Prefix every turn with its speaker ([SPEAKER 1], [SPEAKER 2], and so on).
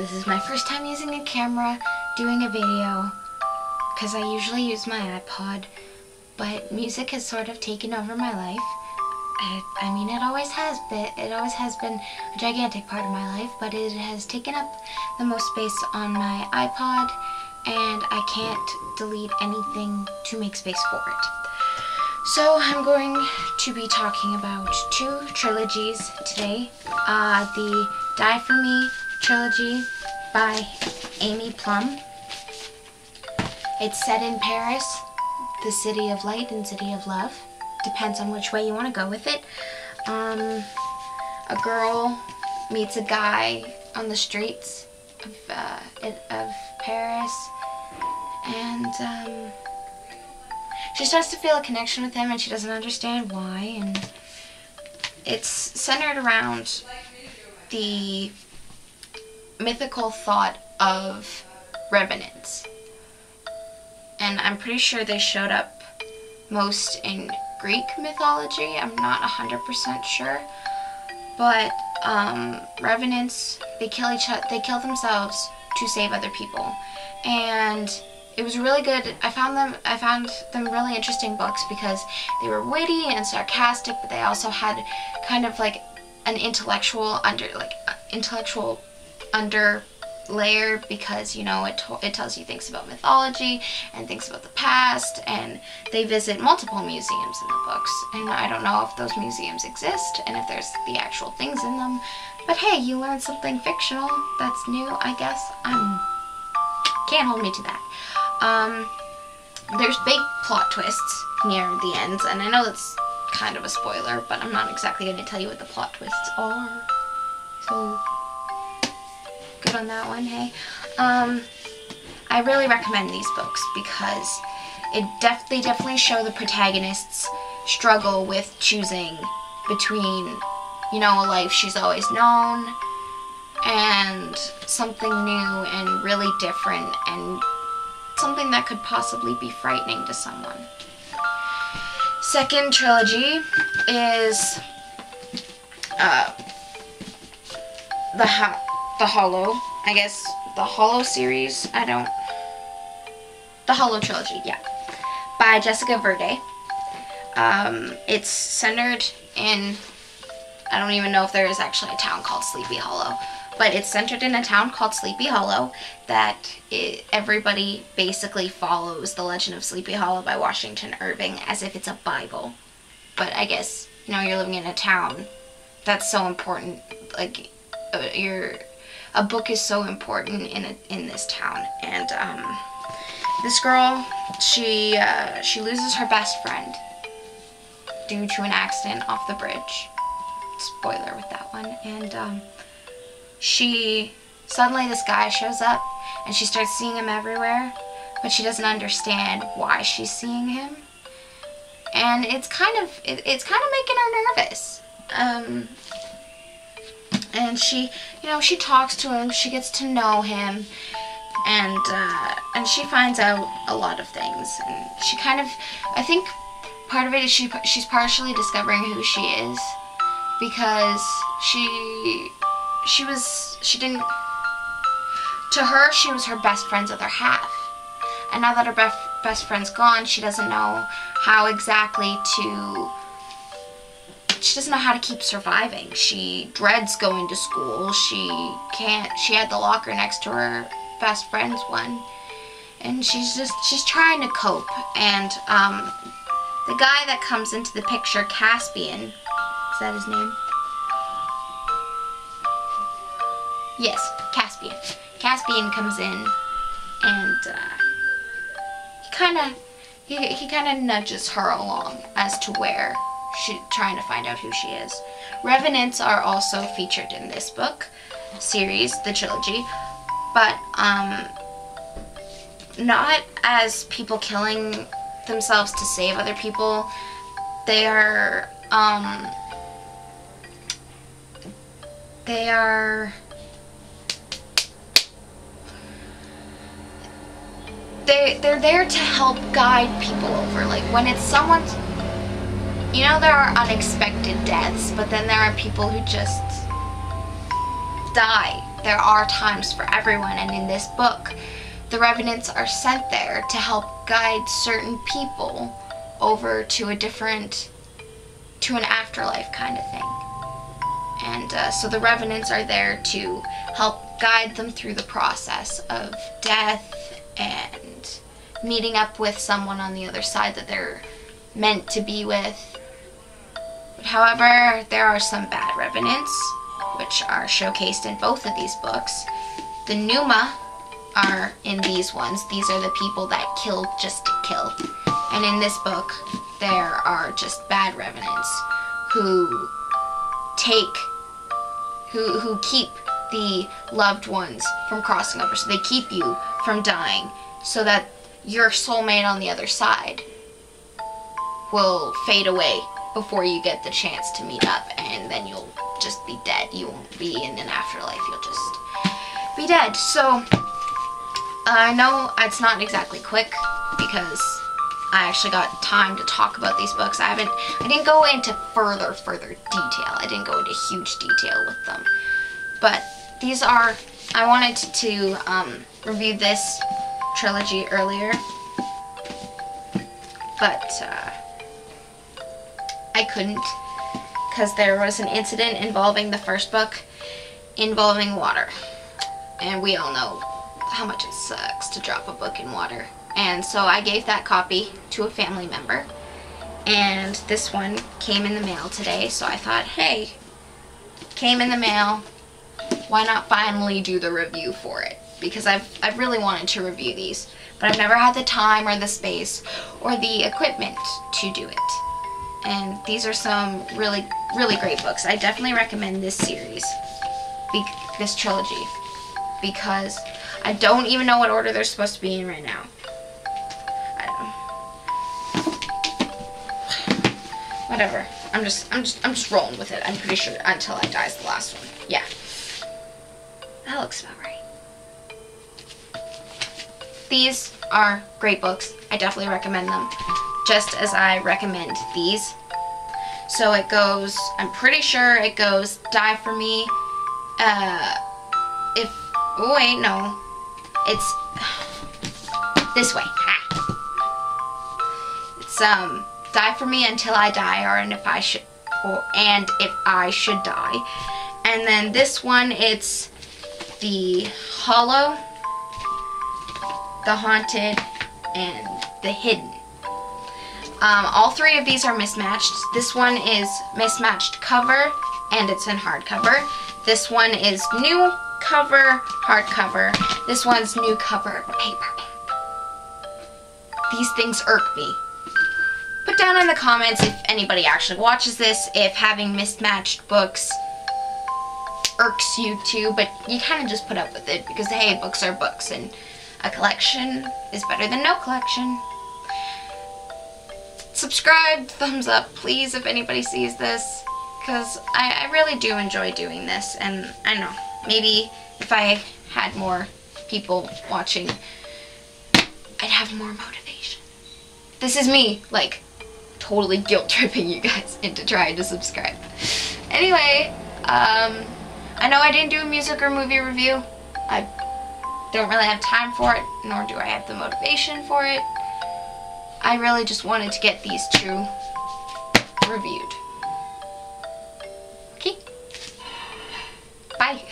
[SPEAKER 1] this is my first time using a camera, doing a video, because I usually use my iPod, but music has sort of taken over my life. I mean, it always has been a gigantic part of my life, but it has taken up the most space on my iPod, and I can't delete anything to make space for it. So I'm going to be talking about two trilogies today. The Die For Me trilogy by Amy Plum. It's set in Paris, the city of light and city of love. Depends on which way you want to go with it. A girl meets a guy on the streets of Paris, and she starts to feel a connection with him, and she doesn't understand why. And it's centered around the mythical thought of revenants, and I'm pretty sure they showed up most in Greek mythology. I'm not 100% sure, but revenants, they kill themselves to save other people, and it was really good. I found them really interesting books because they were witty and sarcastic, but they also had kind of like an intellectual under layer, because, you know, it tells you things about mythology and things about the past, and they visit multiple museums in the books, and I don't know if those museums exist and if there's the actual things in them, but hey, you learn something fictional that's new, I guess. Can't hold me to that. There's big plot twists near the ends, and I know that's kind of a spoiler, but I'm not exactly going to tell you what the plot twists are, so good on that one, hey? I really recommend these books because they definitely show the protagonists struggle with choosing between, you know, a life she's always known and something new and really different and something that could possibly be frightening to someone. Second trilogy is the Hollow, I guess, the Hollow series, the Hollow trilogy, yeah, by Jessica Verde. It's centered in, I don't even know if there is actually a town called Sleepy Hollow, but it's centered in a town called Sleepy Hollow that everybody basically follows the legend of Sleepy Hollow by Washington Irving as if it's a Bible. But I guess, you know, you're living in a town that's so important, like, a book is so important in this town, and this girl, she loses her best friend due to an accident off the bridge. Spoiler with that one. And suddenly this guy shows up, and she starts seeing him everywhere, but she doesn't understand why she's seeing him, and it's kind of making her nervous. And she talks to him, she gets to know him, and she finds out a lot of things, and she kind of, I think part of it is she's partially discovering who she is, because to her, she was her best friend's other half, and now that her best friend's gone, she doesn't know how exactly she doesn't know how to keep surviving. She dreads going to school. She had the locker next to her best friend's one, and she's trying to cope. And the guy that comes into the picture, Caspian, is that his name? Yes, Caspian. Caspian comes in, and he kind of nudges her along as to where she's trying to find out who she is. Revenants are also featured in this book series, the trilogy, but not as people killing themselves to save other people. They're there to help guide people over. Like, when it's someone's, you know, there are unexpected deaths, but then there are people who just die there are times for everyone, and in this book, the revenants are sent there to help guide certain people over to an afterlife kind of thing. And so the revenants are there to help guide them through the process of death and meeting up with someone on the other side that they're meant to be with. But however, there are some bad revenants, which are showcased in both of these books. The Pneuma are in these ones. These are the people that kill just to kill. And in this book, there are just bad revenants who keep the loved ones from crossing over. So they keep you from dying so that your soulmate on the other side will fade away before you get the chance to meet up, and then you'll just be dead. You won't be in an afterlife, you'll just be dead. So I know it's not exactly quick because I actually got time to talk about these books. I didn't go into further detail. I didn't go into huge detail with them. But these are, I wanted to review this trilogy earlier, but I couldn't because there was an incident involving the first book involving water. And we all know how much it sucks to drop a book in water. And so I gave that copy to a family member, and this one came in the mail today, so I thought, hey, came in the mail, why not finally do the review for it? Because I've really wanted to review these, but I've never had the time or the space or the equipment to do it. And these are some really great books. I definitely recommend this series, this trilogy, because I don't even know what order they're supposed to be in right now. Whatever. I'm just rolling with it. I'm pretty sure Until I Die is the last one. Yeah. That looks about right. These are great books. I definitely recommend them, just as I recommend these. So it goes, I'm pretty sure it goes Die For Me, oh wait, no. It's this way. Ha. It's Die For Me, Until I Die, or and if I should die. And then this one, it's The Hollow, The Haunted, and The Hidden. All three of these are mismatched. This one is mismatched cover, and it's in hardcover. This one is new cover, hardcover. This one's new cover, paper. These things irk me. Put down in the comments if anybody actually watches this, if having mismatched books irks you too, but you kind of just put up with it because, hey, books are books, and a collection is better than no collection. Subscribe, thumbs up, please, if anybody sees this, because I really do enjoy doing this, and I know, maybe if I had more people watching, I'd have more motivation. This is me, like, totally guilt-tripping you guys into trying to subscribe. Anyway, I know I didn't do a music or movie review. I don't really have time for it, nor do I have the motivation for it. I really just wanted to get these two reviewed. Okay? Bye.